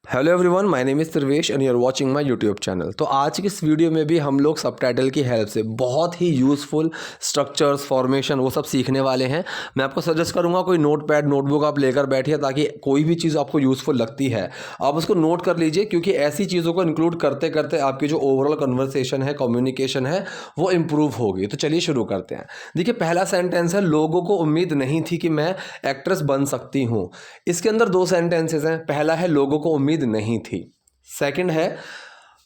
Hello everyone, my name is Sarvesh and you are watching my YouTube channel. तो आज की इस वीडियो में भी हम लोग सबटाइटल की हेल्प से बहुत ही यूज़फुल स्ट्रक्चर्स, फॉर्मेशन वो सब सीखने वाले हैं। मैं आपको सजेस्ट करूंगा कोई नोटपैड, नोटबुक आप लेकर बैठिए ताकि कोई भी चीज़ आपको यूज़फुल लगती है आप उसको नोट कर लीजिए, क्योंकि ऐसी चीज़ों को इंक्लूड करते करते आपकी जो ओवरऑल कन्वर्सेशन है, कम्युनिकेशन है, वो इम्प्रूव होगी। तो चलिए शुरू करते हैं। देखिए, पहला सेंटेंस है, लोगों को उम्मीद नहीं थी कि मैं एक्ट्रेस बन सकती हूँ। इसके अंदर दो सेंटेंसेस हैं। पहला है लोगों को उम्मीद नहीं थी, सेकंड है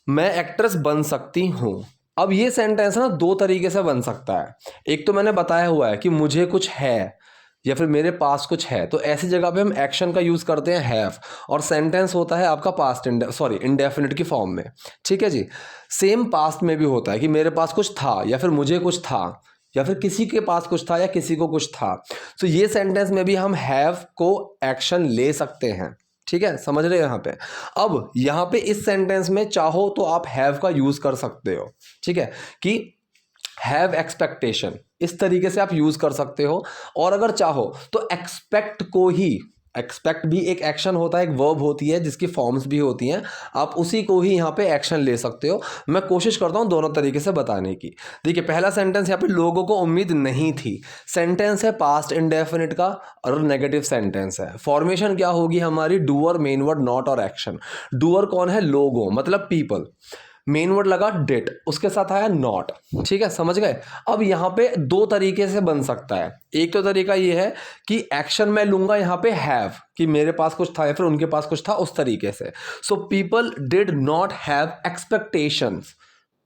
मैं एक्ट्रेस बन सकती हूं। अब ये सेंटेंस ना दो तरीके से बन सकता है। एक तो मैंने बताया हुआ है कि मुझे कुछ है या फिर मेरे पास कुछ है, तो ऐसी जगह पे हम एक्शन का यूज करते हैं हैव, और सेंटेंस होता है आपका पास्ट इंडेफिनिट की फॉर्म में। ठीक है जी। सेम पास्ट में भी होता है कि मेरे पास कुछ था या फिर मुझे कुछ था या फिर किसी के पास कुछ था या किसी को कुछ था। तो ये सेंटेंस में भी हम हैव को एक्शन ले सकते हैं। ठीक है, समझ रहे हो यहाँ पे। अब यहाँ पे इस सेंटेंस में चाहो तो आप हैव का यूज कर सकते हो। ठीक है, कि हैव एक्सपेक्टेशन, इस तरीके से आप यूज कर सकते हो। और अगर चाहो तो एक्सपेक्ट को ही, एक्सपेक्ट भी एक एक्शन होता है, एक वर्ब होती है जिसकी फॉर्म्स भी होती हैं, आप उसी को ही यहाँ पे एक्शन ले सकते हो। मैं कोशिश करता हूँ दोनों तरीके से बताने की। देखिए, पहला सेंटेंस यहाँ पे लोगों को उम्मीद नहीं थी, सेंटेंस है पास्ट इंडेफिनिट का और नेगेटिव सेंटेंस है। फॉर्मेशन क्या होगी हमारी, डूअर, मेन वर्ड, नॉट और एक्शन। डूअर कौन है, लोगों मतलब पीपल, मेन वर्ड लगा डिड, उसके साथ आया नॉट। ठीक है, समझ गए। अब यहाँ पे दो तरीके से बन सकता है। एक तो तरीका ये है कि एक्शन मैं लूंगा यहाँ पे हैव, कि मेरे पास कुछ था या फिर उनके पास कुछ था, उस तरीके से। So people did not have expectations,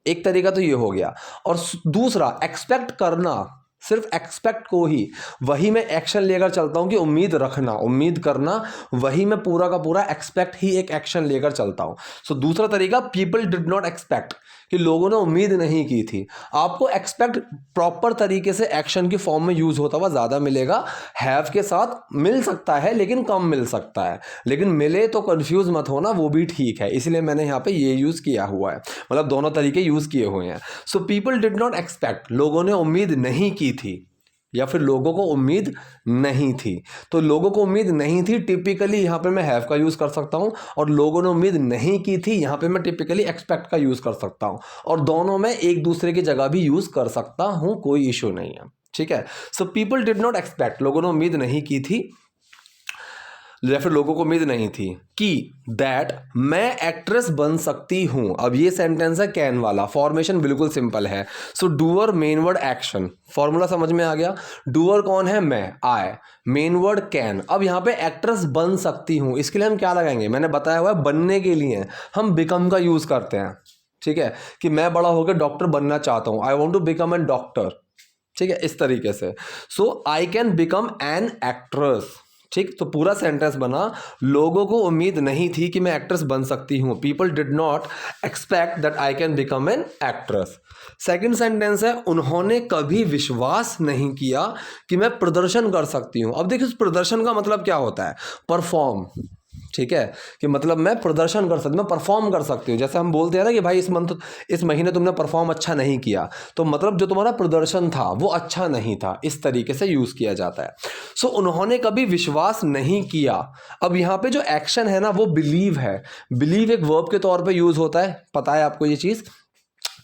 एक तरीका तो ये हो गया। और दूसरा एक्सपेक्ट करना, सिर्फ एक्सपेक्ट को ही, वही मैं एक्शन लेकर चलता हूं कि उम्मीद रखना, उम्मीद करना, वही मैं पूरा का पूरा एक्सपेक्ट ही एक एक्शन लेकर चलता हूं। सो दूसरा तरीका, पीपल डिड नॉट एक्सपेक्ट, कि लोगों ने उम्मीद नहीं की थी। आपको एक्सपेक्ट प्रॉपर तरीके से एक्शन की फॉर्म में यूज होता हुआ ज्यादा मिलेगा। हैव के साथ मिल सकता है लेकिन कम मिल सकता है, लेकिन मिले तो कंफ्यूज मत होना, वो भी ठीक है। इसलिए मैंने यहाँ पे ये यूज किया हुआ है, मतलब दोनों तरीके यूज किए हुए हैं। So people did not expect, लोगों ने उम्मीद नहीं की थी, या फिर लोगों को उम्मीद नहीं थी। तो लोगों को उम्मीद नहीं थी, टिपिकली यहां पे मैं हैव का यूज कर सकता हूं, और लोगों ने उम्मीद नहीं की थी, यहां पे मैं टिपिकली एक्सपेक्ट का यूज कर सकता हूं। और दोनों में एक दूसरे की जगह भी यूज कर सकता हूं, कोई इश्यू नहीं है। ठीक है। So people did not expect, लोगों ने उम्मीद नहीं की थी या फिर लोगों को उम्मीद नहीं थी कि दैट मैं एक्ट्रेस बन सकती हूं। अब ये सेंटेंस है कैन वाला, फॉर्मेशन बिल्कुल सिंपल है। So doer, main word, action, formula समझ में आ गया। डूअर कौन है, मैं, आई, मेन वर्ड कैन। अब यहां पे एक्ट्रेस बन सकती हूं, इसके लिए हम क्या लगाएंगे, मैंने बताया हुआ है बनने के लिए हम बिकम का यूज करते हैं। ठीक है, कि मैं बड़ा होकर डॉक्टर बनना चाहता हूं, I want to become an doctor. ठीक है, इस तरीके से। So I can become an actress. ठीक, तो पूरा सेंटेंस बना, लोगों को उम्मीद नहीं थी कि मैं एक्ट्रेस बन सकती हूं, people did not expect that I can become an actress. Second sentence है, उन्होंने कभी विश्वास नहीं किया कि मैं प्रदर्शन कर सकती हूं। अब देखिए, उस प्रदर्शन का मतलब क्या होता है, परफॉर्म। ठीक है, कि मतलब मैं प्रदर्शन कर सकती, मैं परफॉर्म कर सकती हूँ। जैसे हम बोलते हैं ना कि भाई इस महीने तुमने परफॉर्म अच्छा नहीं किया, तो मतलब जो तुम्हारा प्रदर्शन था वो अच्छा नहीं था, इस तरीके से यूज किया जाता है। सो उन्होंने कभी विश्वास नहीं किया। अब यहाँ पे जो एक्शन है ना वो बिलीव है। बिलीव एक वर्ब के तौर पे यूज होता है, पता है आपको ये चीज।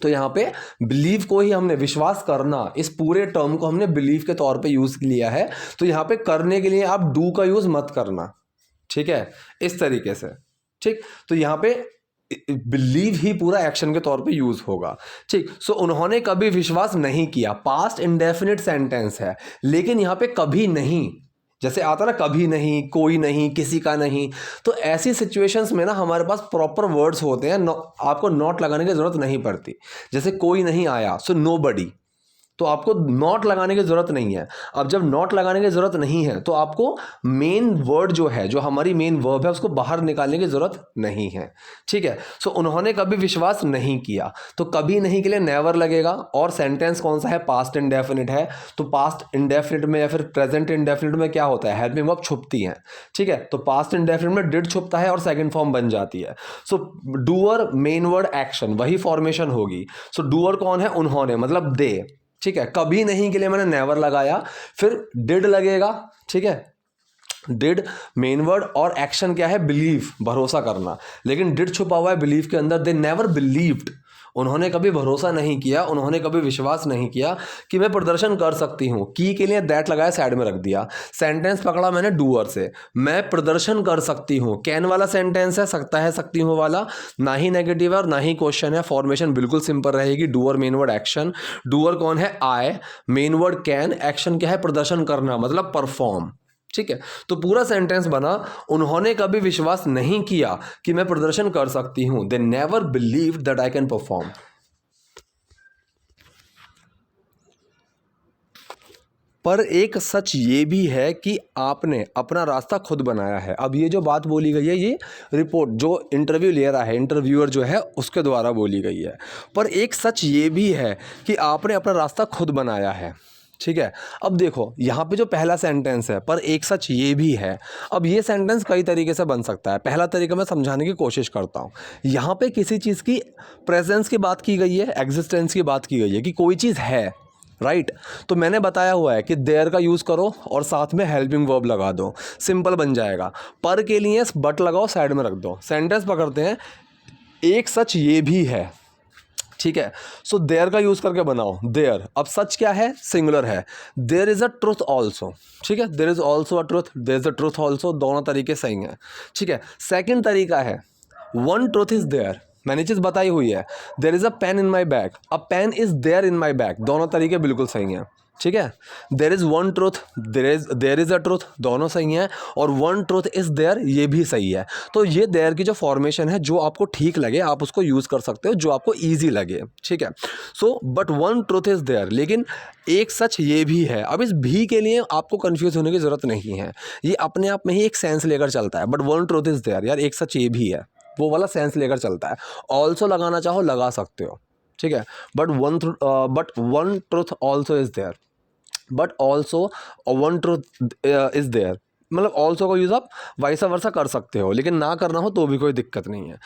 तो यहाँ पे बिलीव को ही हमने, विश्वास करना, इस पूरे टर्म को हमने बिलीव के तौर पे यूज लिया है। तो यहाँ पे करने के लिए आप डू का यूज मत करना। ठीक है, इस तरीके से। ठीक, तो यहां पे बिलीव ही पूरा एक्शन के तौर पे यूज होगा। ठीक, सो उन्होंने कभी विश्वास नहीं किया, पास्ट इंडेफिनिट सेंटेंस है, लेकिन यहां पे कभी नहीं, जैसे आता ना कभी नहीं, कोई नहीं, किसी का नहीं, तो ऐसी सिचुएशंस में ना हमारे पास प्रॉपर वर्ड्स होते हैं, आपको नॉट लगाने की जरूरत नहीं पड़ती। जैसे कोई नहीं आया, सो नोबडी, तो आपको नॉट लगाने की जरूरत नहीं है। अब जब नॉट लगाने की जरूरत नहीं है तो आपको मेन वर्ड जो है, जो हमारी मेन वर्ब है, उसको बाहर निकालने की जरूरत नहीं है। ठीक है, सो उन्होंने कभी विश्वास नहीं किया, तो कभी नहीं के लिए नेवर लगेगा। और सेंटेंस कौन सा है, पास्ट इंडेफिनिट है, तो पास्ट इंडेफिनिट में या फिर प्रेजेंट इंडेफिनिट में क्या होता है, हेल्पिंग वर्ब छुपती है। ठीक है, तो पास्ट इंडेफिनिट में डिड छुपता है और सेकंड फॉर्म बन जाती है। So doer, main word, action, वही फॉर्मेशन होगी। सो डूअर कौन है, उन्होंने मतलब दे। ठीक है, कभी नहीं के लिए मैंने नेवर लगाया, फिर डिड लगेगा। ठीक है, डिड मेन वर्ड और एक्शन क्या है, बिलीव, भरोसा करना। लेकिन डिड छुपा हुआ है बिलीव के अंदर। दे नेवर बिलीव्ड, उन्होंने कभी भरोसा नहीं किया, उन्होंने कभी विश्वास नहीं किया कि मैं प्रदर्शन कर सकती हूँ। की के लिए दैट लगाया, साइड में रख दिया। सेंटेंस पकड़ा मैंने डूअर से, मैं प्रदर्शन कर सकती हूँ। कैन वाला सेंटेंस है, सकता है सकती हूँ वाला, ना ही नेगेटिव है और ना ही क्वेश्चन है। फॉर्मेशन बिल्कुल सिंपल रहेगी। Doer main word action. Doer कौन है, आई, मेन वर्ड कैन, एक्शन क्या है, प्रदर्शन करना मतलब परफॉर्म। ठीक है, तो पूरा सेंटेंस बना, उन्होंने कभी विश्वास नहीं किया कि मैं प्रदर्शन कर सकती हूं। They never believe that I can perform. पर एक सच ये भी है कि आपने अपना रास्ता खुद बनाया है। अब ये जो बात बोली गई है, ये रिपोर्ट जो इंटरव्यू ले रहा है, इंटरव्यूअर जो है उसके द्वारा बोली गई है। पर एक सच ये भी है कि आपने अपना रास्ता खुद बनाया है। ठीक है, अब देखो यहाँ पे जो पहला सेंटेंस है, पर एक सच ये भी है। अब ये सेंटेंस कई तरीके से बन सकता है। पहला तरीका मैं समझाने की कोशिश करता हूँ। यहाँ पे किसी चीज़ की प्रेजेंस की बात की गई है, एग्जिस्टेंस की बात की गई है कि कोई चीज़ है, राइट। तो मैंने बताया हुआ है कि देयर का यूज़ करो और साथ में हेल्पिंग वर्ब लगा दो, सिंपल बन जाएगा। पर के लिए बट लगाओ, साइड में रख दो। सेंटेंस पकड़ते हैं, एक सच ये भी है। ठीक है, सो देयर का यूज करके बनाओ, देयर। अब सच क्या है, सिंगुलर है। There is a truth also. ठीक है, there is also a truth, there is a truth also, दोनों तरीके सही हैं। ठीक है, सेकंड तरीका है वन ट्रुथ इज देयर, मैंने चीज बताई हुई है। There is a pen in my bag, a pen is there in my bag, दोनों तरीके बिल्कुल सही हैं। ठीक है, there is one truth, there is a truth, दोनों सही हैं। और वन ट्रुथ इज देयर, ये भी सही है। तो ये देयर की जो फॉर्मेशन है, जो आपको ठीक लगे आप उसको यूज कर सकते हो, जो आपको ईजी लगे। ठीक है, so but one truth is there, लेकिन एक सच ये भी है। अब इस भी के लिए आपको कंफ्यूज होने की जरूरत नहीं है, ये अपने आप में ही एक सेंस लेकर चलता है। But one truth is there, यार एक सच ये भी है, वो वाला सेंस लेकर चलता है। ऑल्सो लगाना चाहो लगा सकते हो। ठीक है, but one truth also is there, but also one truth is there, मतलब ऑल्सो का यूज आप वाइसा वर्सा कर सकते हो, लेकिन ना करना हो तो भी कोई दिक्कत नहीं है।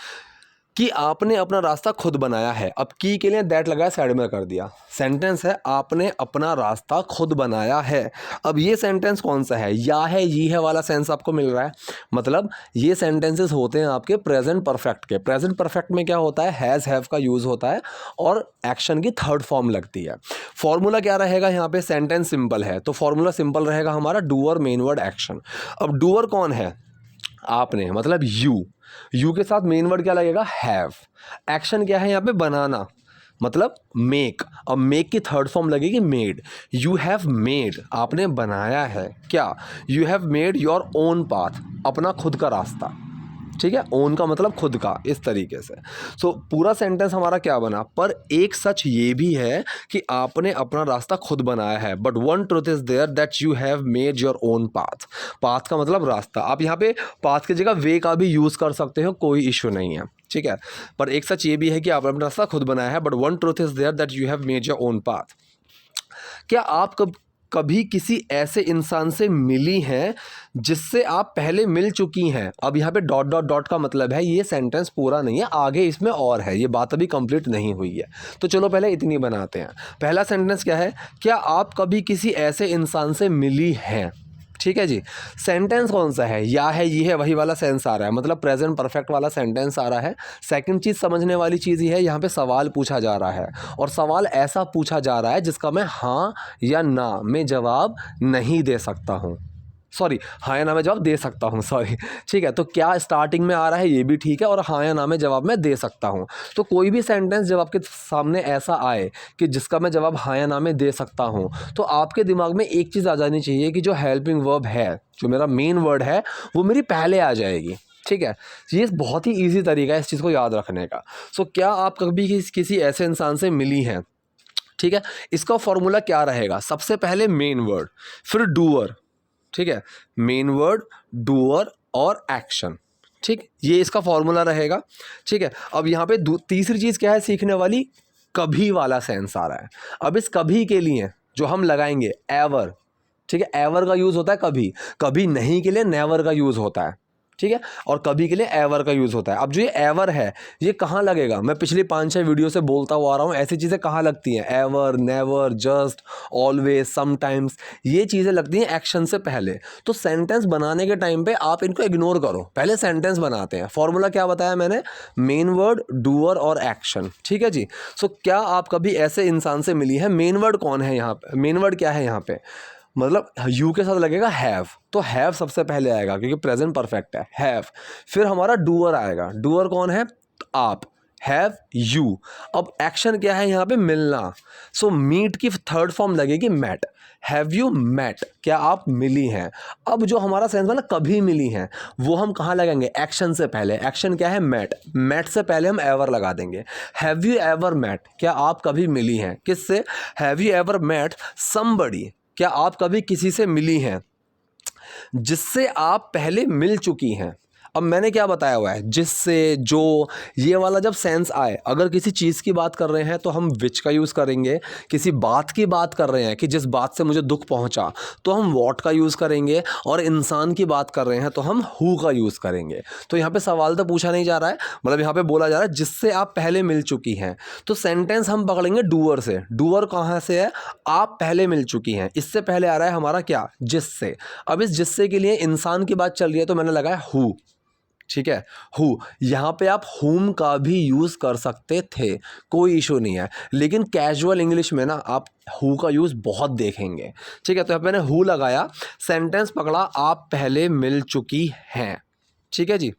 कि आपने अपना रास्ता खुद बनाया है। अब की के लिए दैट लगाया, साइड में कर दिया। सेंटेंस है आपने अपना रास्ता खुद बनाया है। अब ये सेंटेंस कौन सा है, या है ये है वाला सेंस आपको मिल रहा है। मतलब ये सेंटेंसेस होते हैं आपके प्रेजेंट परफेक्ट के। प्रेजेंट परफेक्ट में क्या होता है, हैज़ हैव का यूज़ होता है और एक्शन की थर्ड फॉर्म लगती है। फॉर्मूला क्या रहेगा यहाँ पे, सेंटेंस सिंपल है तो फॉर्मूला सिंपल रहेगा हमारा, डूअर मेन वर्ड एक्शन। अब डूअर कौन है, आपने, मतलब यू के साथ मेन वर्ड क्या लगेगा, हैव। एक्शन क्या है यहाँ पे, बनाना, मतलब मेक। अब मेक की थर्ड फॉर्म लगेगी मेड। यू हैव मेड, आपने बनाया है क्या, you have made your own path, अपना खुद का रास्ता। ठीक है, ओन का मतलब खुद का, इस तरीके से। सो पूरा सेंटेंस हमारा क्या बना, पर एक सच ये भी है कि आपने अपना रास्ता खुद बनाया है। But one truth is there that you have made your own path. Path का मतलब रास्ता, आप यहाँ पे पाथ की जगह वे का भी यूज कर सकते हो, कोई इशू नहीं है। ठीक है, पर एक सच ये भी है कि आपने अपना रास्ता खुद बनाया है। But one truth is there that you have made your own path. क्या आप कभी किसी ऐसे इंसान से मिली हैं जिससे आप पहले मिल चुकी हैं। अब यहाँ पे डॉट डॉट डॉट का मतलब है, ये सेंटेंस पूरा नहीं है, आगे इसमें और है, ये बात अभी कंप्लीट नहीं हुई है। तो चलो पहले इतनी बनाते हैं। पहला सेंटेंस क्या है, क्या आप कभी किसी ऐसे इंसान से मिली हैं। ठीक है जी, सेंटेंस कौन सा है, या है ये है, वही वाला सेंस आ रहा है, मतलब प्रेजेंट परफेक्ट वाला सेंटेंस आ रहा है। सेकंड चीज़ समझने वाली चीज़ ही है, यहाँ पे सवाल पूछा जा रहा है और सवाल ऐसा पूछा जा रहा है जिसका मैं हाँ या ना में जवाब नहीं दे सकता हूँ। सॉरी, हाँ या ना में जवाब दे सकता हूँ, सॉरी। ठीक है, तो क्या स्टार्टिंग में आ रहा है ये भी ठीक है, और हाँ या ना में जवाब मैं दे सकता हूँ। तो कोई भी सेंटेंस जब आपके सामने ऐसा आए कि जिसका मैं जवाब हाँ या ना में दे सकता हूँ, तो आपके दिमाग में एक चीज़ आ जानी चाहिए कि जो हेल्पिंग वर्ब है, जो मेरा मेन वर्ड है, वो मेरी पहले आ जाएगी। ठीक है, ये बहुत ही ईजी तरीका है इस चीज़ को याद रखने का। सो क्या आप कभी किसी ऐसे इंसान से मिली हैं। ठीक है, इसका फॉर्मूला क्या रहेगा, सबसे पहले मेन वर्ड, फिर डूअर। ठीक है, मेन वर्ड, डूअर और एक्शन। ठीक, ये इसका फॉर्मूला रहेगा। ठीक है, अब यहाँ पे तीसरी चीज़ क्या है सीखने वाली, कभी वाला सेंस आ रहा है। अब इस कभी के लिए जो हम लगाएंगे एवर। ठीक है, एवर का यूज़ होता है कभी, कभी नहीं के लिए नेवर का यूज़ होता है। ठीक है, और कभी के लिए एवर का यूज़ होता है। अब जो ये एवर है ये कहाँ लगेगा, मैं पिछली 5-6 वीडियो से बोलता हुआ आ रहा हूँ, ऐसी चीज़ें कहाँ लगती हैं, ever, never, just, always, sometimes, ये चीज़ें लगती हैं एक्शन से पहले। तो सेंटेंस बनाने के टाइम पे आप इनको इग्नोर करो, पहले सेंटेंस बनाते हैं। फॉर्मूला क्या बताया मैंने, मेन वर्ड, डूअर और एक्शन, ठीक है जी। सो क्या आप कभी ऐसे इंसान से मिली है, मेन वर्ड कौन है यहाँ पे, मेन वर्ड क्या है यहाँ पे, मतलब यू के साथ लगेगा हैव, तो हैव सबसे पहले आएगा क्योंकि प्रेजेंट परफेक्ट है, हैव। फिर हमारा डूअर आएगा, डूअर कौन है, आप, हैव यू। अब एक्शन क्या है यहाँ पे, मिलना, सो मीट की थर्ड फॉर्म लगेगी मैट, हैव यू मैट, क्या आप मिली हैं। अब जो हमारा सेंस बना कभी मिली हैं, वो हम कहाँ लगाएंगे, एक्शन से पहले। एक्शन क्या है, मैट, मैट से पहले हम एवर लगा देंगे। हैव यू एवर मैट, क्या आप कभी मिली हैं, किससे, have you ever met somebody, क्या आप कभी किसी से मिली हैं जिससे आप पहले मिल चुकी हैं। अब मैंने क्या बताया हुआ है, जिससे, जो, ये वाला जब सेंस आए, अगर किसी चीज़ की बात कर रहे हैं तो हम विच का यूज़ करेंगे, किसी बात की बात कर रहे हैं कि जिस बात से मुझे दुख पहुंचा तो हम वॉट का यूज़ करेंगे, और इंसान की बात कर रहे हैं तो हम हु का यूज़ करेंगे। तो यहाँ पे सवाल तो पूछा नहीं जा रहा है, मतलब यहाँ पे बोला जा रहा है जिससे आप पहले मिल चुकी हैं, तो सेंटेंस हम पकड़ेंगे डूअर से। डूअर कहाँ से है, आप पहले मिल चुकी हैं, इससे पहले आ रहा है हमारा क्या, जिससे। अब इस जिससे के लिए इंसान की बात चल रही है तो मैंने लगाया हु, ठीक है, हु। यहाँ पे आप हुम का भी यूज़ कर सकते थे, कोई इशू नहीं है, लेकिन कैजुअल इंग्लिश में ना आप हु का यूज़ बहुत देखेंगे, ठीक है। तो यहाँ पे मैंने हु लगाया, सेंटेंस पकड़ा, आप पहले मिल चुकी हैं, ठीक है जी।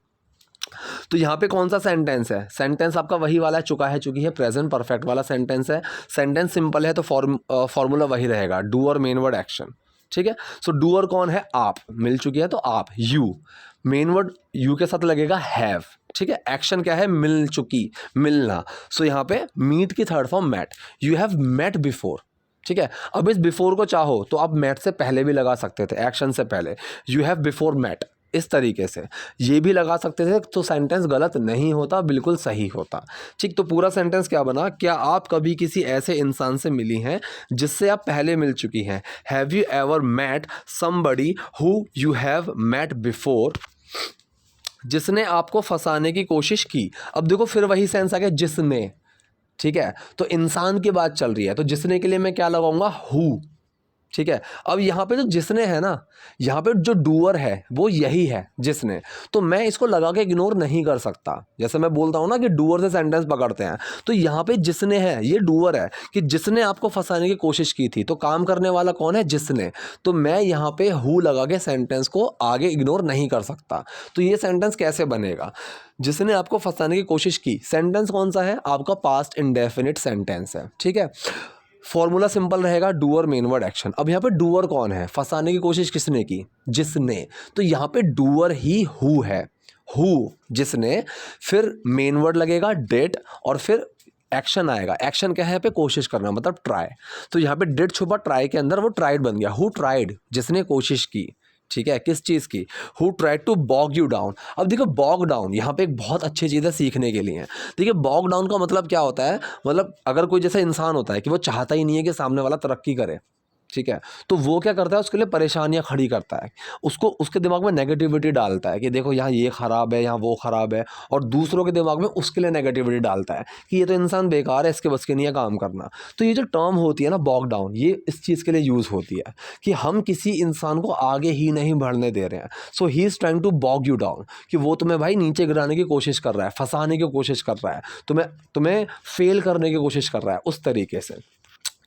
तो यहाँ पे कौन सा सेंटेंस है, सेंटेंस आपका वही वाला है, चुका है, चुकी है, प्रेजेंट परफेक्ट वाला सेंटेंस है। सेंटेंस सिंपल है तो फॉर्मूला वही रहेगा, डूअर, मेन वर्ड, एक्शन, ठीक है। सो डूअर कौन है, आप, मिल चुकी है तो आप, यू, मेन वर्ड यू के साथ लगेगा हैव, ठीक है। एक्शन क्या है, मिल चुकी, मिलना, सो यहाँ पे मीट की third form met, you have met before, ठीक है। अब इस बिफोर को चाहो तो आप मैट से पहले भी लगा सकते थे, एक्शन से पहले, यू हैव बिफोर मैट, इस तरीके से ये भी लगा सकते थे, तो सेंटेंस गलत नहीं होता, बिल्कुल सही होता, ठीक। तो पूरा सेंटेंस क्या बना, क्या आप कभी किसी ऐसे इंसान से मिली हैं जिससे आप पहले मिल चुकी हैं, have you ever met somebody who you have met before, जिसने आपको फंसाने की कोशिश की। अब देखो फिर वही सेंस आ गया, जिसने, ठीक है। तो इंसान की बात चल रही है तो जिसने के लिए मैं क्या लगाऊंगा, हु, ठीक है। अब यहाँ पे जो जिसने है ना, यहाँ पे जो डूअर है वो यही है, जिसने, तो मैं इसको लगा के इग्नोर नहीं कर सकता। जैसे मैं बोलता हूँ ना कि डूअर से सेंटेंस पकड़ते हैं, तो यहाँ पे जिसने है, ये डूअर है कि जिसने आपको फंसाने की कोशिश की थी, तो काम करने वाला कौन है, जिसने। तो मैं यहाँ पे हु लगा के सेंटेंस को आगे इग्नोर नहीं कर सकता। तो ये सेंटेंस कैसे बनेगा, जिसने आपको फंसाने की कोशिश की, सेंटेंस कौन सा है आपका, पास्ट इंडेफिनिट सेंटेंस है, ठीक है। फॉर्मूला सिंपल रहेगा, डूअर, मेन वर्ड, एक्शन। अब यहाँ पे डूअर कौन है, फंसाने की कोशिश किसने की, जिसने, तो यहाँ पे डूअर ही हु है, हु, जिसने, फिर मेन वर्ड लगेगा डिड, और फिर एक्शन आएगा। एक्शन क्या है यहाँ पे, कोशिश करना, मतलब ट्राई। तो यहाँ पे डिड छुपा ट्राई के अंदर, वो ट्राइड बन गया, हु ट्राइड, जिसने कोशिश की, ठीक है, किस चीज़ की, who tried to bog you down. अब देखो बॉग डाउन यहाँ पे एक बहुत अच्छी चीज़ है सीखने के लिए। देखिए बॉग डाउन का मतलब क्या होता है, मतलब अगर कोई जैसा इंसान होता है कि वो चाहता ही नहीं है कि सामने वाला तरक्की करे, ठीक है, तो वो क्या करता है, उसके लिए परेशानियां खड़ी करता है, उसको, उसके दिमाग में नेगेटिविटी डालता है कि देखो यहाँ ये ख़राब है, यहाँ वो ख़राब है, और दूसरों के दिमाग में उसके लिए नेगेटिविटी डालता है कि ये तो इंसान बेकार है, इसके बस के नहीं है काम करना। तो ये जो टर्म होती है ना बॉग डाउन, ये इस चीज़ के लिए यूज़ होती है कि हम किसी इंसान को आगे ही नहीं बढ़ने दे रहे हैं। So he is trying to bog you down, कि वो तुम्हें भाई नीचे गिराने की कोशिश कर रहा है, फंसाने की कोशिश कर रहा है, तुम्हें फेल करने की कोशिश कर रहा है, उस तरीके से,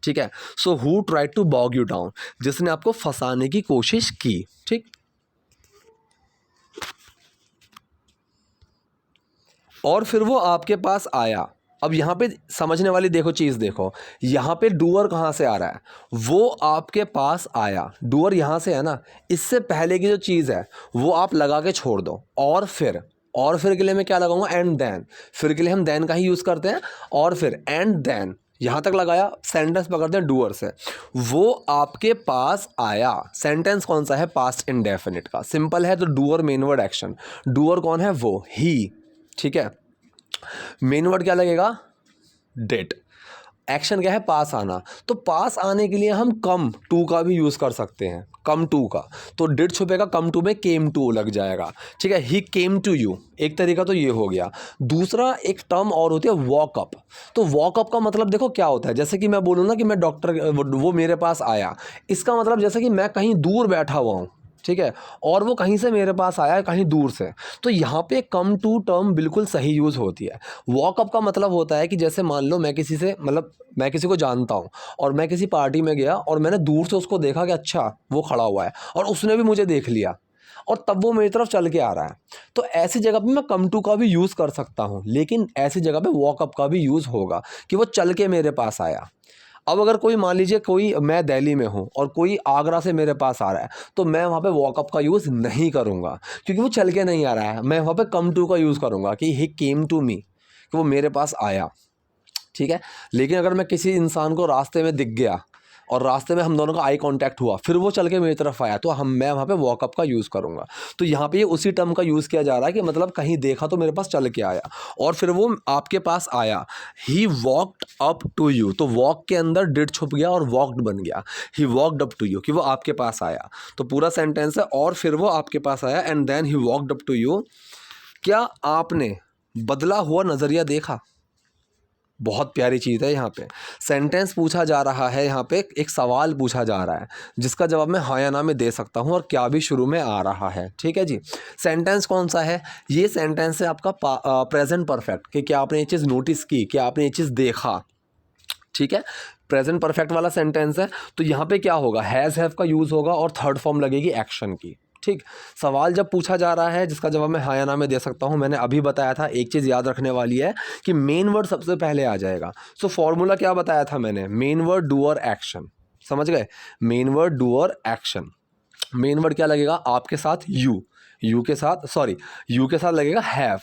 ठीक है। So who tried to bog you down, जिसने आपको फंसाने की कोशिश की, ठीक। और फिर वो आपके पास आया। अब यहाँ पे समझने वाली देखो चीज़ देखो, यहाँ पे डूअर कहाँ से आ रहा है, वो आपके पास आया, डूअर यहाँ से है ना, इससे पहले की जो चीज़ है वो आप लगा के छोड़ दो, और फिर के लिए मैं क्या लगाऊंगा, एंड देन, फिर के लिए हम देन का ही यूज़ करते हैं, और फिर एंड देन यहाँ तक लगाया, सेंटेंस पकड़ते हैं डूअर से, वो आपके पास आया। सेंटेंस कौन सा है, पास्ट इंडेफिनिट का, सिंपल है, तो doer, main word, action. Doer कौन है, वो, ही, ठीक है। मेन वर्ड क्या लगेगा, डिड। एक्शन क्या है, पास आना। तो पास आने के लिए हम कम टू का भी यूज़ कर सकते हैं, कम टू का। तो डिड छुपेगा, कम टू में केम टू लग जाएगा, ठीक है। ही केम टू यू, एक तरीका तो ये हो गया। दूसरा एक टर्म और होती है वॉक अप। तो वॉक अप का मतलब देखो क्या होता है, जैसे कि मैं बोलूँ ना कि मैं डॉक्टर, वो मेरे पास आया, इसका मतलब जैसे कि मैं कहीं दूर बैठा हुआ हूँ, ठीक है, और वो कहीं से मेरे पास आया है, कहीं दूर से। तो यहाँ पे कम टू टर्म बिल्कुल सही यूज़ होती है। वॉकअप का मतलब होता है कि जैसे मान लो मैं किसी से, मतलब मैं किसी को जानता हूँ और मैं किसी पार्टी में गया और मैंने दूर से उसको देखा कि अच्छा वो खड़ा हुआ है, और उसने भी मुझे देख लिया और तब वो मेरी तरफ चल के आ रहा है। तो ऐसी जगह पे मैं कम टू का भी यूज़ कर सकता हूँ, लेकिन ऐसी जगह पे वॉकअप का भी यूज़ होगा कि वो चल के मेरे पास आया। अब अगर कोई मान लीजिए कोई, मैं दिल्ली में हूँ और कोई आगरा से मेरे पास आ रहा है, तो मैं वहाँ पे वॉकअप का यूज़ नहीं करूँगा, क्योंकि वो चल के नहीं आ रहा है। मैं वहाँ पे कम टू का यूज़ करूँगा कि ही केम टू मी, कि वो मेरे पास आया, ठीक है। लेकिन अगर मैं किसी इंसान को रास्ते में दिख गया और रास्ते में हम दोनों का आई कांटेक्ट हुआ, फिर वो चल के मेरी तरफ आया, तो मैं वहाँ पे वॉकअप का यूज़ करूँगा। तो यहाँ पे ये उसी टर्म का यूज़ किया जा रहा है कि मतलब कहीं देखा तो मेरे पास चल के आया और फिर वो आपके पास आया। He walked up to you, तो वॉक के अंदर डिड छुप गया और वॉकड बन गया। He walked up to you, कि वो आपके पास आया। तो पूरा सेंटेंस है और फिर वो आपके पास आया, and then he walked up to you. क्या आपने बदला हुआ नज़रिया देखा? बहुत प्यारी चीज़ है। यहाँ पे सेंटेंस पूछा जा रहा है, यहाँ पे एक सवाल पूछा जा रहा है जिसका जवाब मैं हाँ या ना में दे सकता हूँ, और क्या भी शुरू में आ रहा है, ठीक है जी। सेंटेंस कौन सा है? ये सेंटेंस है आपका प्रेजेंट परफेक्ट, कि क्या आपने ये चीज़ नोटिस की, क्या आपने ये चीज़ देखा, ठीक है। प्रेजेंट परफेक्ट वाला सेंटेंस है। तो यहाँ पे क्या होगा, हैज़ हैव का यूज़ होगा और थर्ड फॉर्म लगेगी एक्शन की, ठीक। सवाल जब पूछा जा रहा है जिसका जवाब मैं हाँ या ना में दे सकता हूँ, मैंने अभी बताया था, एक चीज़ याद रखने वाली है कि मेन वर्ड सबसे पहले आ जाएगा। सो फॉर्मूला क्या बताया था मैंने, मेन वर्ड डूअर एक्शन, समझ गए, main word doer action. Main word क्या लगेगा आपके साथ, यू के साथ, सॉरी यू के साथ लगेगा हैव।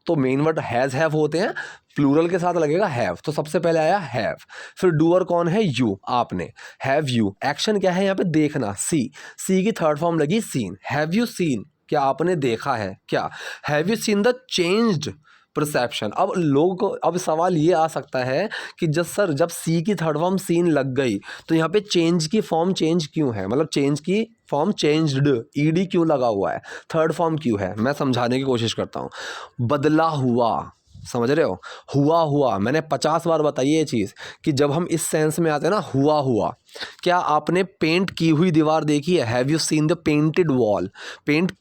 तो मेन वर्ड हैज़ हैव होते हैं, प्लूरल के साथ लगेगा हैव। तो सबसे पहले आया हैव, फिर डूअर कौन है, यू, आपने, हैव यू। एक्शन क्या है यहाँ पे, देखना, सी की थर्ड फॉर्म लगी सीन। हैव यू सीन, क्या आपने देखा है, क्या have you seen the changed perception. अब लोगों को अब सवाल ये आ सकता है कि जब सी की थर्ड फॉर्म सीन लग गई तो यहाँ पे चेंज की फॉर्म चेंज क्यों है, मतलब चेंज की फॉर्म चेंज्ड, ईडी क्यों लगा हुआ है, थर्ड फॉर्म क्यों है। मैं समझाने की कोशिश करता हूँ। बदला हुआ, समझ रहे हो, हुआ, मैंने 50 बार बताई ये चीज़ कि जब हम इस सेंस में आते हैं ना, हुआ, क्या आपने पेंट की हुई दीवार देखी है, have you seen the painted wall, paint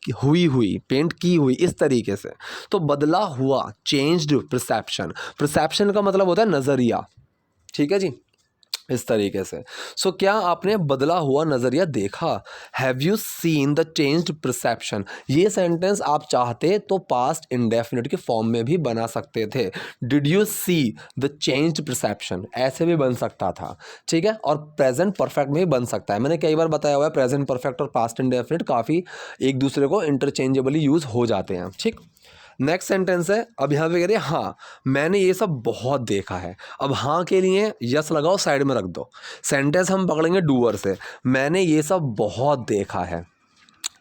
की हुई, इस तरीके से। तो बदला हुआ, चेंज्ड परसेप्शन, परसेप्शन का मतलब होता है नज़रिया, ठीक है जी, इस तरीके से। सो क्या आपने बदला हुआ नज़रिया देखा, have you seen the changed perception. ये सेंटेंस आप चाहते तो पास्ट इंडेफिनिट के फॉर्म में भी बना सकते थे, did you see the changed perception, ऐसे भी बन सकता था, ठीक है। और प्रेजेंट परफेक्ट में भी बन सकता है, मैंने कई बार बताया हुआ है प्रेजेंट परफेक्ट और पास्ट इंडेफिनिट काफ़ी एक दूसरे को इंटरचेंजेबली यूज़ हो जाते हैं, ठीक। नेक्स्ट सेंटेंस है, अब यहाँ पे कह रहे हैं हाँ मैंने ये सब बहुत देखा है। अब हाँ के लिए यस लगाओ, साइड में रख दो। सेंटेंस हम पकड़ेंगे डूअर से, मैंने ये सब बहुत देखा है,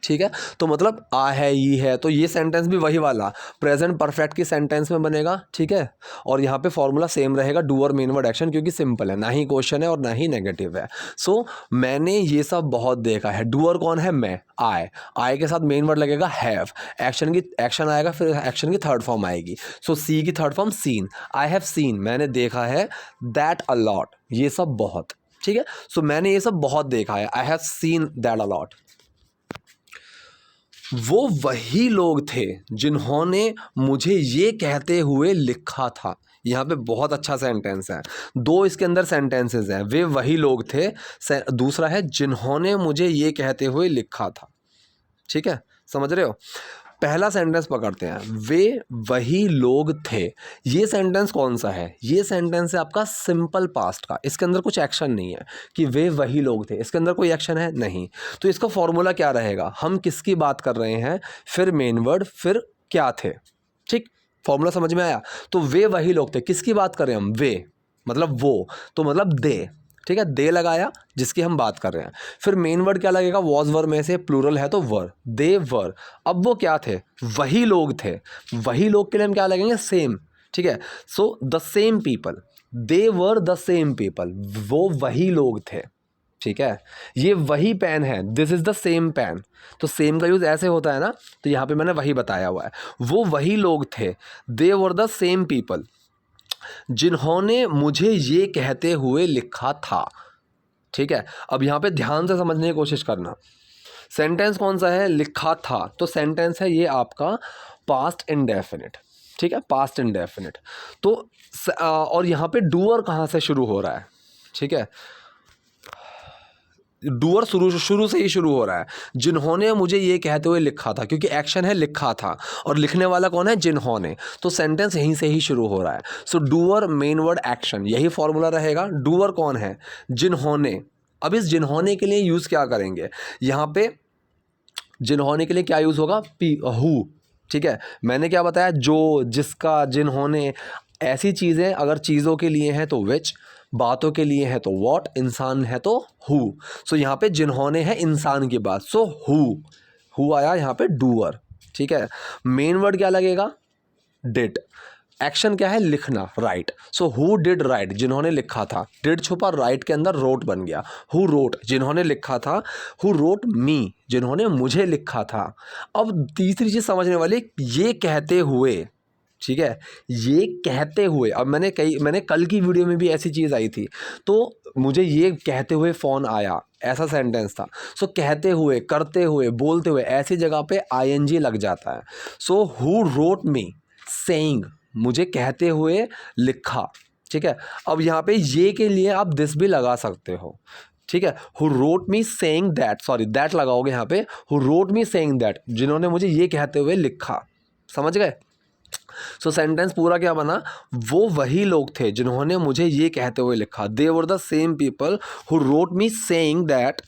ठीक है। तो मतलब आ है, ई है, तो ये सेंटेंस भी वही वाला प्रेजेंट परफेक्ट की सेंटेंस में बनेगा, ठीक है। और यहाँ पे फॉर्मूला सेम रहेगा, डूअर मेन वर्ड एक्शन, क्योंकि सिंपल है, ना ही क्वेश्चन है और ना ही नेगेटिव है। सो मैंने ये सब बहुत देखा है, डूअर कौन है, मैं, आई के साथ मेन वर्ड लगेगा हैव, एक्शन आएगा, फिर एक्शन की थर्ड फॉर्म आएगी। सो सी की third form seen, I have seen, मैंने देखा है, दैट अ लॉट, ये सब बहुत, ठीक है। सो मैंने ये सब बहुत देखा है, आई have seen that a lot. वो वही लोग थे जिन्होंने मुझे ये कहते हुए लिखा था। यहाँ पे बहुत अच्छा सेंटेंस है, दो इसके अंदर सेंटेंसेस हैं, वे वही लोग थे, दूसरा है जिन्होंने मुझे ये कहते हुए लिखा था, ठीक है, समझ रहे हो। पहला सेंटेंस पकड़ते हैं, वे वही लोग थे। ये सेंटेंस कौन सा है, ये सेंटेंस है आपका सिंपल पास्ट का, इसके अंदर कुछ एक्शन नहीं है कि वे वही लोग थे, इसके अंदर कोई एक्शन है नहीं। तो इसका फॉर्मूला क्या रहेगा, हम किसकी बात कर रहे हैं, फिर मेन वर्ड, फिर क्या थे, ठीक। फॉर्मूला समझ में आया। तो वे वही लोग थे, किसकी बात कर रहे हैं हम, वे मतलब वो, तो मतलब दे, ठीक है, दे लगाया जिसकी हम बात कर रहे हैं। फिर मेन वर्ड क्या लगेगा, वॉज वर में से प्लूरल है तो वर, दे वर। अब वो क्या थे, वही लोग थे, वही लोग के लिए हम क्या लगेंगे, सेम, ठीक है। So the same people, they were the same people, वो वही लोग थे, ठीक है। ये वही पेन है, this is the same pen. तो सेम का यूज ऐसे होता है ना, तो यहाँ पे मैंने वही बताया हुआ है, वो वही लोग थे। दे वर द सेम पीपल जिन्होंने मुझे ये कहते हुए लिखा था, ठीक है। अब यहाँ पे ध्यान से समझने की कोशिश करना। सेंटेंस कौन सा है, लिखा था, तो सेंटेंस है ये आपका पास्ट इंडेफिनिट, ठीक है, पास्ट इंडेफिनिट। तो और यहाँ पे डूअर कहाँ से शुरू हो रहा है, ठीक है, डूअर शुरू से ही शुरू हो रहा है, जिन्होंने मुझे ये कहते हुए लिखा था, क्योंकि एक्शन है लिखा था और लिखने वाला कौन है, जिन्होंने, तो सेंटेंस यहीं से ही शुरू हो रहा है। So doer main word action, यही फॉर्मूला रहेगा। डूअर कौन है, जिन्होंने। अब इस जिन्होंने के लिए यूज़ क्या करेंगे, यहाँ पे जिन्होंने के लिए क्या यूज़ होगा, हु, ठीक है। मैंने क्या बताया, जो, जिसका, जिन्होंने। ऐसी चीज़ें अगर चीज़ों के लिए हैं तो विच, बातों के लिए है तो व्हाट, इंसान है तो हु। सो यहाँ पे जिन्होंने है इंसान की बात, सो हु आया यहाँ पे डूअर, ठीक है। मेन वर्ड क्या लगेगा, डिड। एक्शन क्या है, लिखना, right. So who did right, जिन्होंने लिखा था, डिड छुपा, राइट के अंदर रोट बन गया। हु रोट, जिन्होंने लिखा था। हु रोट मी, जिन्होंने मुझे लिखा था। अब तीसरी चीज समझने वाली, ये कहते हुए, ठीक है, ये कहते हुए। अब मैंने कल की वीडियो में भी ऐसी चीज़ आई थी, तो मुझे ये कहते हुए फ़ोन आया, ऐसा सेंटेंस था। सो कहते हुए, करते हुए, बोलते हुए, ऐसी जगह पे आईएनजी लग जाता है। So who wrote me saying, मुझे कहते हुए लिखा, ठीक है। अब यहाँ पे ये के लिए आप दिस भी लगा सकते हो, ठीक है। Who wrote me saying that, sorry that लगाओगे यहाँ पे, who wrote me saying that, जिन्होंने मुझे ये कहते हुए लिखा, समझ गए। सो सेंटेंस पूरा क्या बना, वो वही लोग थे जिन्होंने मुझे ये कहते हुए लिखा। They were the same people who wrote me saying that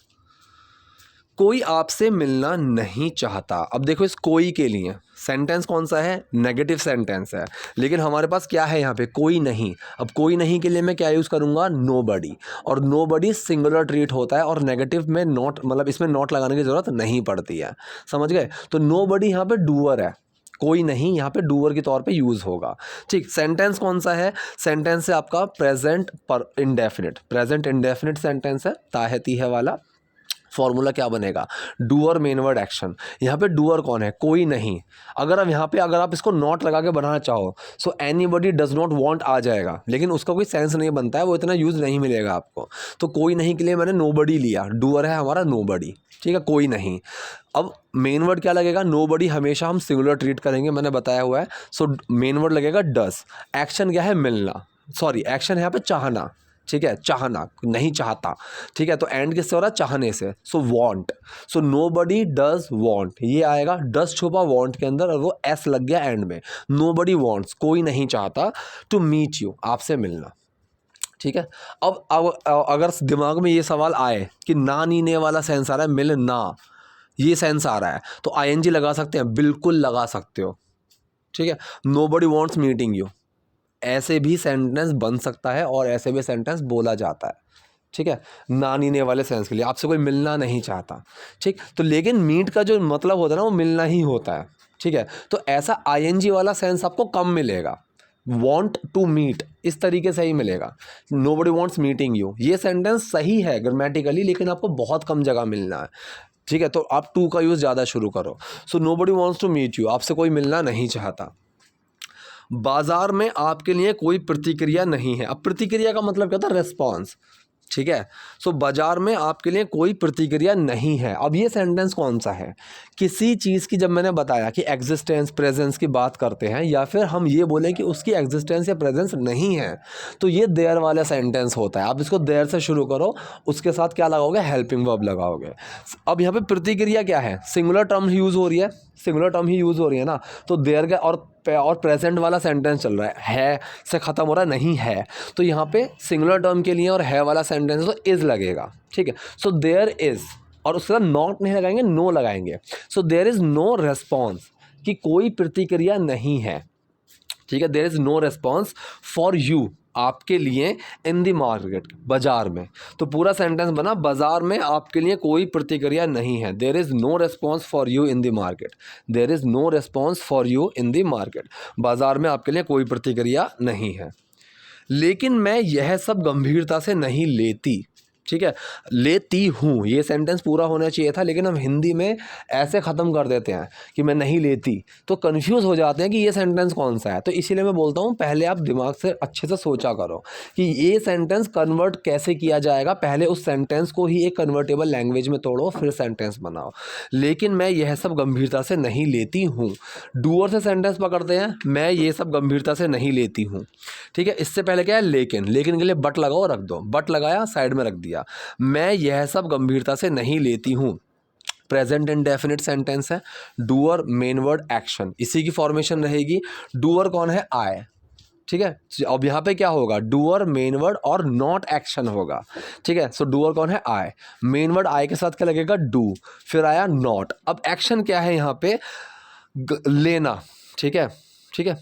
कोई आपसे मिलना नहीं चाहता। अब देखो इस कोई के लिए सेंटेंस कौन सा है, नेगेटिव सेंटेंस है, लेकिन हमारे पास क्या है यहाँ पे, कोई नहीं। अब कोई नहीं के लिए मैं क्या यूज़ करूँगा, नोबडी। और नोबडी सिंगुलर ट्रीट होता है और नेगेटिव में नॉट, मतलब इसमें नॉट लगाने की ज़रूरत नहीं पड़ती है, समझ गए। तो नोबडी यहाँ पे डूअर है, कोई नहीं यहाँ पे डूअर के तौर पे यूज़ होगा, ठीक। सेंटेंस कौन सा है, सेंटेंस है आपका प्रेजेंट पर इंडेफिनिट, प्रेजेंट इंडेफिनिट सेंटेंस है, ताहती है वाला। फॉर्मूला क्या बनेगा, डूअर मेन वर्ड एक्शन। यहाँ पे डूअर कौन है, कोई नहीं। अगर आप यहाँ पे अगर आप इसको नॉट लगा के बनाना चाहो, so anybody does not want आ जाएगा, लेकिन उसका कोई सेंस नहीं बनता है, वो इतना यूज़ नहीं मिलेगा आपको। तो कोई नहीं के लिए मैंने नोबडी लिया, डूअर है हमारा नोबडी, ठीक है, कोई नहीं। अब मेन वर्ड क्या लगेगा, नोबडी हमेशा हम सिंगुलर ट्रीट करेंगे, मैंने बताया हुआ है। सो मेन वर्ड लगेगा डस। एक्शन क्या है, मिलना, सॉरी एक्शन है यहाँ पे चाहना, ठीक है, चाहना, नहीं चाहता, ठीक है। तो एंड किससे हो रहा है, चाहने से। सो want, so nobody does want, ये आएगा, डज छुपा वांट के अंदर और वो एस लग गया एंड में। नोबडी वांट्स, कोई नहीं चाहता, टू मीट यू, आपसे मिलना, ठीक है। अब अगर दिमाग में ये सवाल आए कि ना नीने वाला सेंस आ रहा है, मिलना, ये सेंस आ रहा है, तो आईएनजी लगा सकते हैं, बिल्कुल लगा सकते हो, ठीक है। नोबडी वांट्स मीटिंग यू, ऐसे भी सेंटेंस बन सकता है और ऐसे भी सेंटेंस बोला जाता है, ठीक है, ना नीने वाले सेंस के लिए, आपसे कोई मिलना नहीं चाहता, ठीक। तो लेकिन मीट का जो मतलब होता है ना, वो मिलना ही होता है, ठीक है। तो ऐसा आईएनजी वाला सेंस आपको कम मिलेगा, want टू मीट इस तरीके से ही मिलेगा। nobody wants मीटिंग यू, ये सेंटेंस सही है ग्रामेटिकली, लेकिन आपको बहुत कम जगह मिलना है, ठीक है। तो आप टू का यूज़ ज़्यादा शुरू करो। So nobody wants to meet you, आपसे कोई मिलना नहीं चाहता। बाजार में आपके लिए कोई प्रतिक्रिया नहीं है। अब प्रतिक्रिया का मतलब क्या होता है, रेस्पॉन्स, ठीक है। सो बाजार में आपके लिए कोई प्रतिक्रिया नहीं है। अब ये सेंटेंस कौन सा है, किसी चीज़ की, जब मैंने बताया कि एग्जिस्टेंस प्रेजेंस की बात करते हैं, या फिर हम ये बोलें कि उसकी एग्जिस्टेंस या प्रेजेंस नहीं है, तो ये देयर वाला सेंटेंस होता है। आप इसको देयर से शुरू करो, उसके साथ क्या लगाओगे, हेल्पिंग वर्ब लगाओगे। अब यहाँ पे प्रतिक्रिया क्या है, सिंगुलर टर्म यूज़ हो रही है, सिंगुलर टर्म ही यूज़ हो रही है ना, तो देयर का और प्रेजेंट वाला सेंटेंस चल रहा है से ख़त्म हो रहा है, नहीं है, तो यहाँ पे सिंगुलर टर्म के लिए और है वाला सेंटेंस तो इज़ लगेगा, ठीक है। सो देयर इज़, और उसके साथ नॉट नहीं लगाएंगे, नो लगाएंगे। So there is no response, कि कोई प्रतिक्रिया नहीं है, ठीक है। There is no response for you, आपके लिए, इन द मार्केट, बाजार में। तो पूरा सेंटेंस बना, बाजार में आपके लिए कोई प्रतिक्रिया नहीं है। There is no response for you in the market, there is no response for you in the market, बाजार में आपके लिए कोई प्रतिक्रिया नहीं है। लेकिन मैं यह सब गंभीरता से नहीं लेती। ठीक है, लेती हूँ ये सेंटेंस पूरा होना चाहिए था, लेकिन हम हिंदी में ऐसे ख़त्म कर देते हैं कि मैं नहीं लेती, तो कंफ्यूज हो जाते हैं कि ये सेंटेंस कौन सा है। तो इसीलिए मैं बोलता हूँ पहले आप दिमाग से अच्छे से सोचा करो कि ये सेंटेंस कन्वर्ट कैसे किया जाएगा। पहले उस सेंटेंस को ही एक कन्वर्टेबल लैंग्वेज में तोड़ो, फिर सेंटेंस बनाओ। लेकिन मैं यह सब गंभीरता से नहीं लेती हूँ, डूअर से सेंटेंस पकड़ते हैं, मैं ये सब गंभीरता से नहीं लेती हूँ। ठीक है, इससे पहले क्या है, लेकिन, लेकिन के लिए बट लगाओ, रख दो, बट लगाया साइड में रख दिया। मैं यह सब गंभीरता से नहीं लेती हूँ, प्रेजेंट इंडेफिनिट सेंटेंस है, डूअर मेन वर्ड एक्शन, इसी की फॉर्मेशन रहेगी। डूअर कौन है, आई। ठीक है, अब यहाँ पे क्या होगा, डूअर मेन वर्ड और नॉट एक्शन होगा। ठीक है, सो डूअर कौन है, आई, मेन वर्ड आई के साथ क्या लगेगा, डू, फिर आया नॉट। अब एक्शन क्या है यहाँ पे, लेना। ठीक है, ठीक है,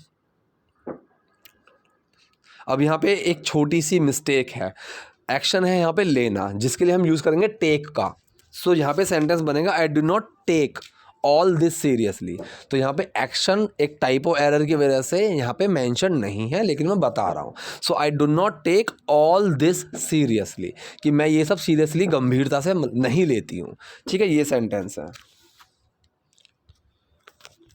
अब यहाँ पे एक छोटी सी मिस्टेक है, एक्शन है यहाँ पे लेना, जिसके लिए हम यूज़ करेंगे टेक का। सो यहाँ पे सेंटेंस बनेगा I do not take all this seriously. तो यहाँ पे एक्शन एक टाइपो एरर की वजह से यहाँ पे मेंशन नहीं है, लेकिन मैं बता रहा हूँ। So I do not take all this seriously, कि मैं ये सब सीरियसली गंभीरता से नहीं लेती हूँ। ठीक है, ये सेंटेंस है।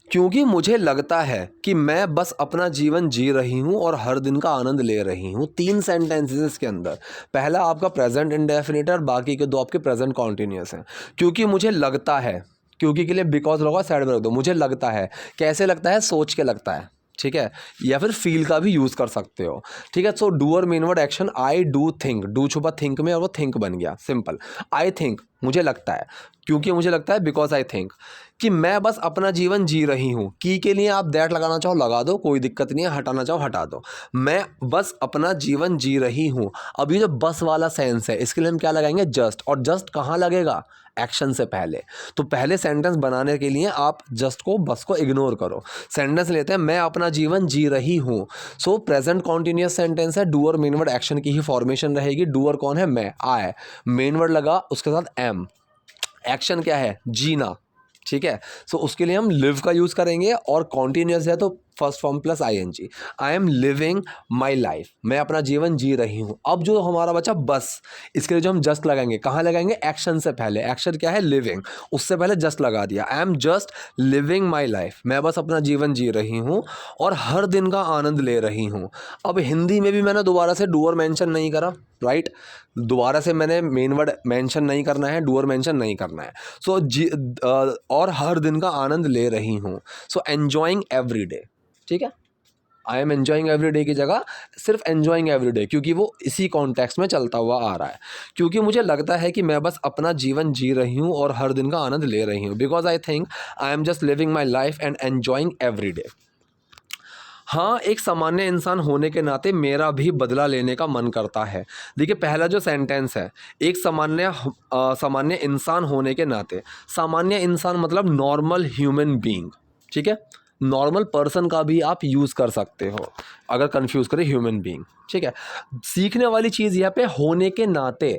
क्योंकि मुझे लगता है कि मैं बस अपना जीवन जी रही हूँ और हर दिन का आनंद ले रही हूँ। 3 सेंटेंसेस इसके अंदर, पहला आपका प्रेजेंट इंडेफिनिट और बाकी के 2 आपके प्रेजेंट कॉन्टिन्यूअस हैं। क्योंकि मुझे लगता है, क्योंकि के लिए बिकॉज लगा साइड में रख दो, मुझे लगता है, कैसे लगता है, सोच के लगता है। ठीक है, या फिर फील का भी यूज़ कर सकते हो। ठीक है, so doer main word action, I do think, do छुपा थिंक में और वो थिंक बन गया, सिंपल। आई थिंक, मुझे लगता है, क्योंकि मुझे लगता है, बिकॉज आई थिंक, कि मैं बस अपना जीवन जी रही हूँ। की के लिए आप दैट लगाना चाहो लगा दो, कोई दिक्कत नहीं है, हटाना चाहो हटा दो। मैं बस अपना जीवन जी रही हूँ। अब ये जो बस वाला सेंस है, इसके लिए हम क्या लगाएंगे, जस्ट। और जस्ट कहाँ लगेगा, एक्शन से पहले। तो पहले सेंटेंस बनाने के लिए आप जस्ट को, बस को इग्नोर करो। सेंटेंस लेते हैं, मैं अपना जीवन जी रही हूँ। सो प्रेजेंट कॉन्टिन्यूअस सेंटेंस है, डूअर मेन वर्ड एक्शन की ही फॉर्मेशन रहेगी। डूअर कौन है, मैं, आई, मेन वर्ड लगा, उसके साथ एम, एक्शन क्या है, जीना। ठीक है, सो उसके लिए हम लिव का यूज़ करेंगे, और कॉन्टिन्यूअस है तो first form plus I N G, I am living my life, मैं अपना जीवन जी रही हूँ। अब जो हमारा बचा बस, इसके लिए जो हम जस्ट लगाएंगे, कहाँ लगाएंगे, एक्शन से पहले। एक्शन क्या है, लिविंग, उससे पहले जस्ट लगा दिया, I am just living my life, मैं बस अपना जीवन जी रही हूँ और हर दिन का आनंद ले रही हूँ। अब हिंदी में भी मैंने दोबारा से डूअर मेंशन नहीं करा, राइट, दोबारा से मैंने मेन वर्ड मेंशन नहीं करना है, डूअर मेंशन नहीं करना है। सो और हर दिन का आनंद ले रही हूँ, सो एन्जॉइंग एवरी डे। ठीक है, I am enjoying every day की जगह सिर्फ एन्जॉइंग एवरी डे, क्योंकि वो इसी कॉन्टेक्स्ट में चलता हुआ आ रहा है। क्योंकि मुझे लगता है कि मैं बस अपना जीवन जी रही हूँ और हर दिन का आनंद ले रही हूँ, because I think I am just living my life and enjoying every day. हाँ, एक सामान्य इंसान होने के नाते मेरा भी बदला लेने का मन करता है। देखिए, पहला जो सेंटेंस है, एक सामान्य इंसान होने के नाते, सामान्य इंसान मतलब नॉर्मल ह्यूमन बीइंग। ठीक है, नॉर्मल पर्सन का भी आप यूज़ कर सकते हो अगर कंफ्यूज करें ह्यूमन बीइंग। ठीक है, सीखने वाली चीज़ यहाँ पे होने के नाते।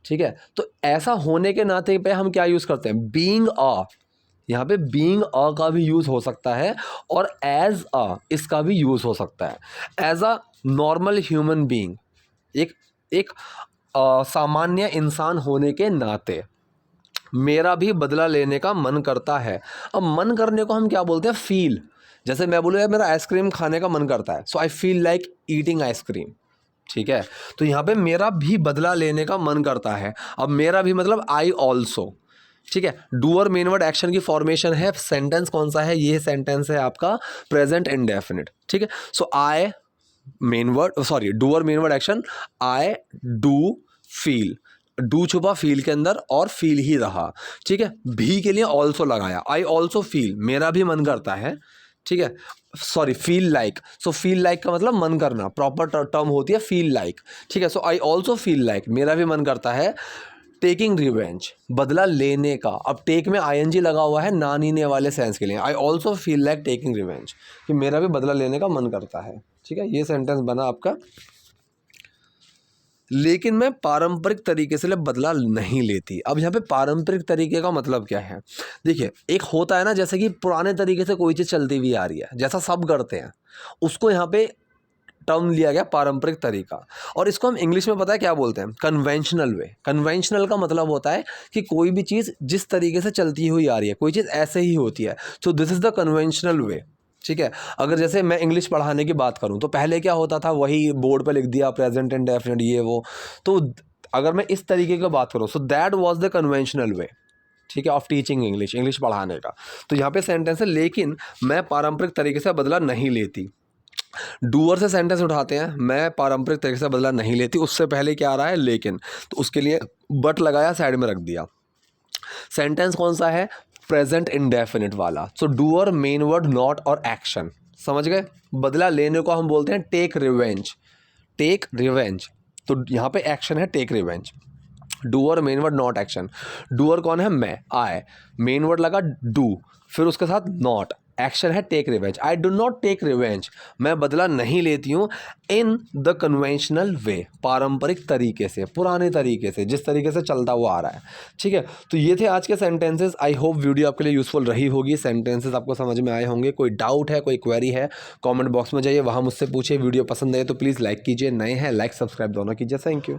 ठीक है, तो ऐसा होने के नाते पे हम क्या यूज़ करते हैं, बीइंग अ, यहाँ पे बीइंग अ का भी यूज़ हो सकता है और एज अ इसका भी यूज़ हो सकता है। As a normal human being, एक एक सामान्य इंसान होने के नाते मेरा भी बदला लेने का मन करता है। अब मन करने को हम क्या बोलते हैं, फील। जैसे मैं बोलूँ यार मेरा आइसक्रीम खाने का मन करता है, so I feel like eating ice cream. ठीक है, तो यहाँ पे मेरा भी बदला लेने का मन करता है। अब मेरा भी मतलब आई ऑल्सो। ठीक है, डूअर मेन वर्ड एक्शन की फॉर्मेशन है। सेंटेंस कौन सा है, ये सेंटेंस है आपका प्रेजेंट इंडेफिनिट। ठीक है, so I main word, sorry, doer main word action, I do feel, do छुपा फील के अंदर और फील ही रहा। ठीक है, भी के लिए ऑल्सो लगाया, आई ऑल्सो फील, मेरा भी मन करता है। ठीक है, sorry, feel like, so feel like का मतलब मन करना, प्रॉपर टर्म होती है फील लाइक। ठीक है, so I also feel like, मेरा भी मन करता है टेकिंग रिवेंज, बदला लेने का। अब टेक में आईएनजी लगा हुआ है ना नीने वाले सेंस के लिए, I also feel like taking revenge, कि मेरा भी बदला लेने का मन करता है। ठीक है, ये सेंटेंस बना आपका। लेकिन मैं पारंपरिक तरीके से बदला नहीं लेती। अब यहाँ पे पारंपरिक तरीके का मतलब क्या है, देखिए, एक होता है ना, जैसे कि पुराने तरीके से कोई चीज़ चलती हुई आ रही है, जैसा सब करते हैं, उसको यहाँ पे टर्म लिया गया पारंपरिक तरीका, और इसको हम इंग्लिश में पता है क्या बोलते हैं, कन्वेंशनल वे। कन्वेंशनल का मतलब होता है कि कोई भी चीज़ जिस तरीके से चलती हुई आ रही है, कोई चीज़ ऐसे ही होती है, so this is the conventional way. ठीक है, अगर जैसे मैं इंग्लिश पढ़ाने की बात करूं तो पहले क्या होता था, वही बोर्ड पे लिख दिया प्रेजेंट इंडेफिनिट ये वो। तो अगर मैं इस तरीके की बात करूं, so that was the conventional way, ठीक है, ऑफ टीचिंग इंग्लिश, इंग्लिश पढ़ाने का। तो यहाँ पे सेंटेंस है लेकिन मैं पारंपरिक तरीके से बदला नहीं लेती। डूअर से सेंटेंस उठाते हैं, मैं पारंपरिक तरीके से बदला नहीं लेती, उससे पहले क्या आ रहा है, लेकिन, तो उसके लिए बट लगाया, साइड में रख दिया। सेंटेंस कौन सा है, प्रेजेंट इंडेफिनिट वाला। सो डूअर मेन वर्ड नॉट और एक्शन, समझ गए। बदला लेने को हम बोलते हैं टेक रिवेंज, टेक रिवेंज। तो यहाँ पे एक्शन है take revenge. Doer main word not action. Doer कौन है, मैं, आई, मेन वर्ड लगा डू, फिर उसके साथ नॉट, एक्शन है take revenge. I do not take revenge, मैं बदला नहीं लेती हूँ, इन द कन्वेंशनल वे, पारंपरिक तरीके से, पुराने तरीके से, जिस तरीके से चलता हुआ आ रहा है। ठीक है, तो ये थे आज के सेंटेंसेस। आई होप वीडियो आपके लिए यूजफुल रही होगी, सेंटेंसेस आपको समझ में आए होंगे। कोई डाउट है, कोई क्वेरी है, कमेंट बॉक्स में जाइए, वहाँ मुझसे पूछिए। वीडियो पसंद आए तो प्लीज़ लाइक कीजिए, नए हैं लाइक सब्सक्राइब दोनों कीजिए। Thank you.